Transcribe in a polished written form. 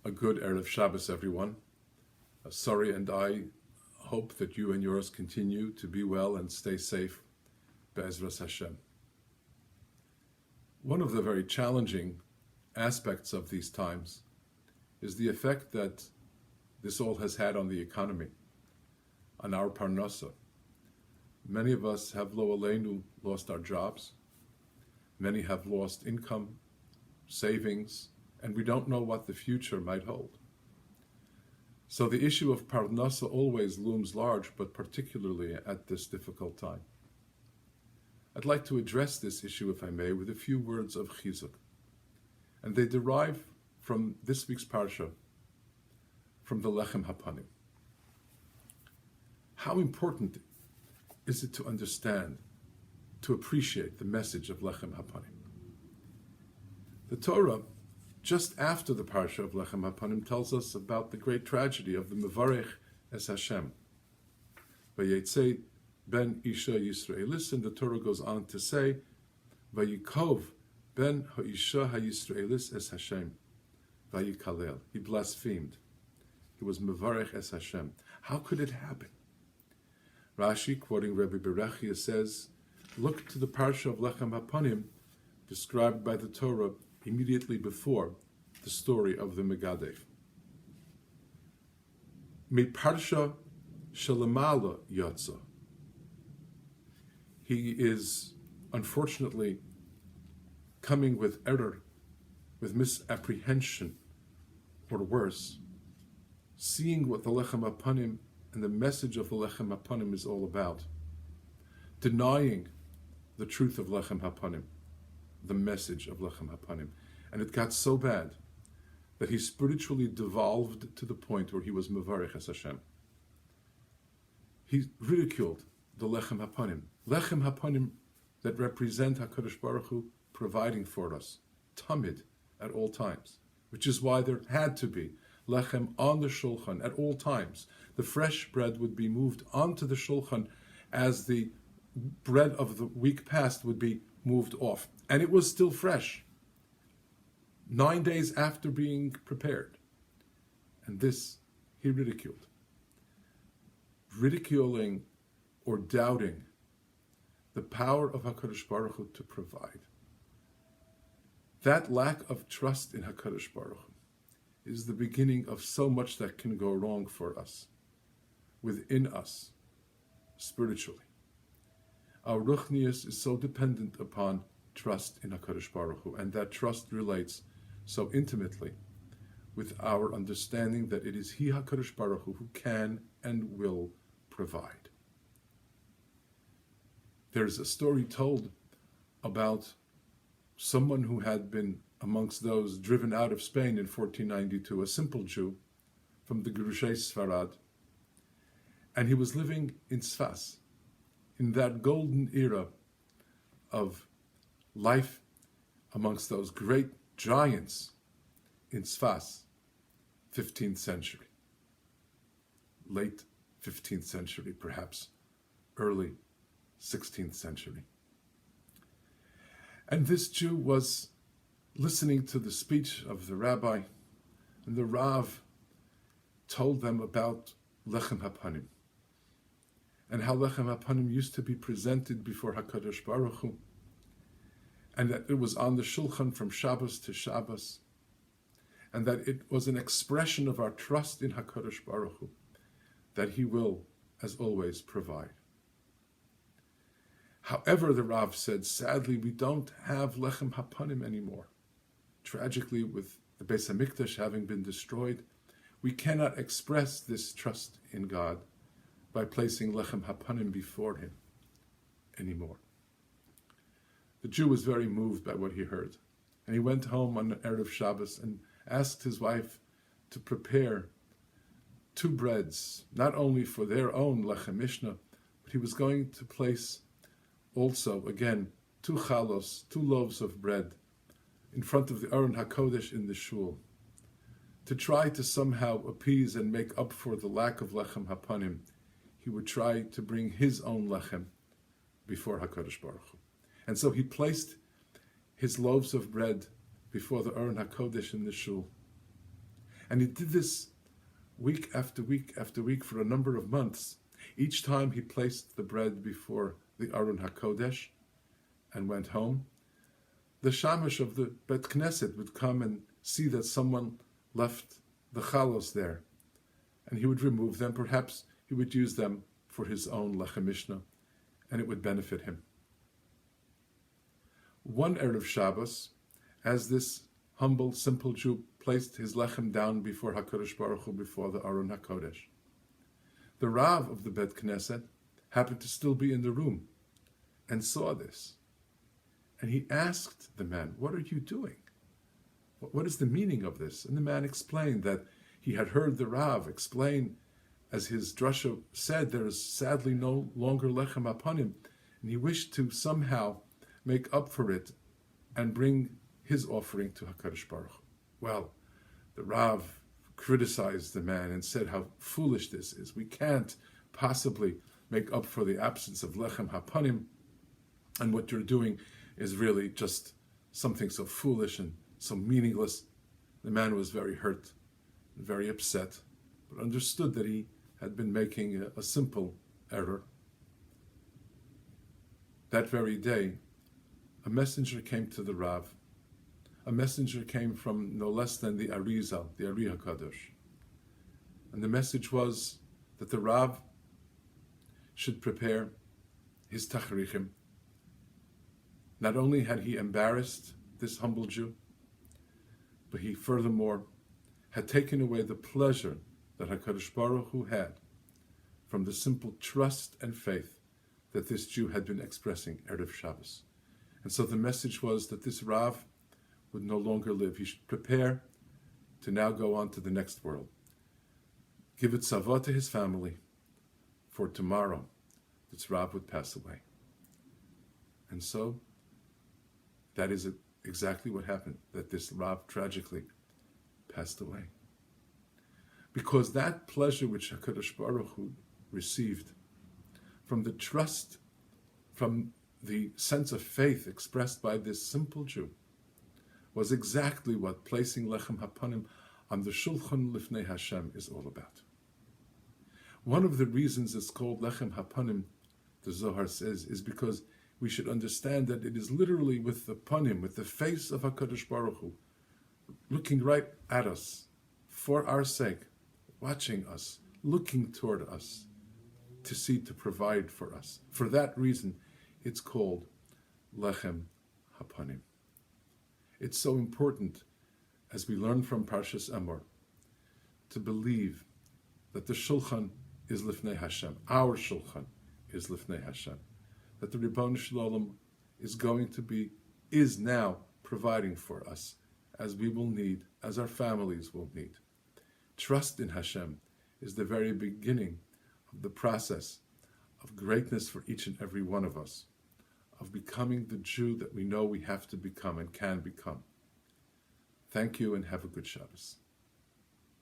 A good Erev Shabbos, everyone. Sorry, and I hope that you and yours continue to be well and stay safe, Be'ezras Hashem. One of the very challenging aspects of these times is the effect that this all has had on the economy, on our parnasa. Many of us have lo aleinu lost our jobs. Many have lost income, savings, and we don't know what the future might hold. So the issue of parnasa always looms large, but particularly at this difficult time. I'd like to address this issue, if I may, with a few words of chizuk. And they derive from this week's parsha, from the Lechem Hapanim. How important is it to understand, to appreciate the message of Lechem Hapanim? The Torah, just after the parsha of Lechem Hapanim, tells us about the great tragedy of the Mevarech es Hashem. Vayetzei ben Isha Yisraelis, and the Torah goes on to say, Vayikov ben ha'isha ha'Yisraelis es Hashem, Vayikalel. He blasphemed. He was Mevarech es Hashem. How could it happen? Rashi, quoting Rabbi Berechia, says, look to the parsha of Lechem Hapanim, described by the Torah immediately before the story of the Megadev. Mi parsha shelemala yatsa. He is, unfortunately, coming with error, with misapprehension, or worse, seeing what the Lechem Hapanim and the message of the Lechem Hapanim is all about, denying the truth of Lechem Hapanim, the message of Lechem Hapanim. And it got so bad that he spiritually devolved to the point where he was Mevarech es Hashem. He ridiculed the Lechem Hapanim. Lechem Hapanim that represent HaKadosh Baruch Hu providing for us, tamid, at all times. Which is why there had to be lechem on the shulchan at all times. The fresh bread would be moved onto the shulchan as the bread of the week past would be moved off. And it was still fresh, 9 days after being prepared. And this he ridiculed. Ridiculing or doubting the power of HaKadosh Baruch Hu to provide. That lack of trust in HaKadosh Baruch Hu is the beginning of so much that can go wrong for us, within us, spiritually. Our ruchnius is so dependent upon trust in HaKadosh Baruch Hu, and that trust relates so intimately with our understanding that it is He, HaKadosh Baruch Hu, who can and will provide. There's a story told about someone who had been amongst those driven out of Spain in 1492, a simple Jew from the Gerushei Sfarad, and he was living in Sfas, in that golden era of life amongst those great giants in Sfas, 15th century, late 15th century, perhaps early 16th century. And this Jew was listening to the speech of the Rabbi, and the Rav told them about Lechem Hapanim, and how Lechem Hapanim used to be presented before HaKadosh Baruch Hu, and that it was on the Shulchan from Shabbos to Shabbos, and that it was an expression of our trust in HaKadosh Baruch Hu, that He will, as always, provide. However, the Rav said, sadly, we don't have Lechem Hapanim anymore. Tragically, with the Beis HaMikdash having been destroyed, we cannot express this trust in God by placing Lechem Hapanim before Him anymore. The Jew was very moved by what he heard, and he went home on Erev Shabbos and asked his wife to prepare 2 breads, not only for their own Lechem Mishnah, but he was going to place also, again, 2 chalos, 2 loaves of bread, in front of the Aron HaKodesh in the shul, to try to somehow appease and make up for the lack of Lechem Hapanim. He would try to bring his own Lechem before HaKadosh Baruch Hu. And so he placed his loaves of bread before the Aron HaKodesh in the shul. And he did this week after week after week for a number of months. Each time he placed the bread before the Aron HaKodesh and went home, the shamash of the Bet Knesset would come and see that someone left the chalos there, and he would remove them. Perhaps he would use them for his own lechem mishnah, and it would benefit him. One Erev Shabbos, as this humble, simple Jew placed his lechem down before HaKadosh Baruch Hu, before the Aron HaKodesh, the Rav of the Bet Knesset happened to still be in the room and saw this. And he asked the man, "What are you doing? What is the meaning of this?" And the man explained that he had heard the Rav explain, as his drasha said, there is sadly no longer lechem upon him, and he wished to somehow make up for it and bring his offering to HaKadosh Baruch Hu. Well, the Rav criticized the man and said how foolish this is. We can't possibly make up for the absence of lechem hapanim, and what you're doing is really just something so foolish and so meaningless. The man was very hurt, very upset, but understood that he had been making a simple error. That very day, a messenger came to the Rav. A messenger came from no less than the Arizal, the Ari HaKadosh. And the message was that the Rav should prepare his tachrichim. Not only had he embarrassed this humble Jew, but he furthermore had taken away the pleasure that HaKadosh Baruch Hu had from the simple trust and faith that this Jew had been expressing Erev Shabbos. And so the message was that this Rav would no longer live. He should prepare to now go on to the next world. Give it tzavah to his family, for tomorrow this Rav would pass away. And so that is exactly what happened, that this Rav tragically passed away. Because that pleasure which HaKadosh Baruch Hu received from the trust, from the sense of faith expressed by this simple Jew, was exactly what placing lechem hapanim on the shulchan lifnei Hashem is all about. One of the reasons it's called lechem hapanim, the Zohar says, is because we should understand that it is literally with the panim, with the face of HaKadosh Baruch Hu, looking right at us, for our sake, watching us, looking toward us, to see, to provide for us. For that reason, it's called lechem hapanim. It's so important, as we learn from Parshas Emor, to believe that the shulchan is lifnei Hashem, our shulchan is lifnei Hashem, that the Ribbon Shalom is now providing for us, as we will need, as our families will need. Trust in Hashem is the very beginning of the process of greatness for each and every one of us, of becoming the Jew that we know we have to become and can become. Thank you, and have a good Shabbos.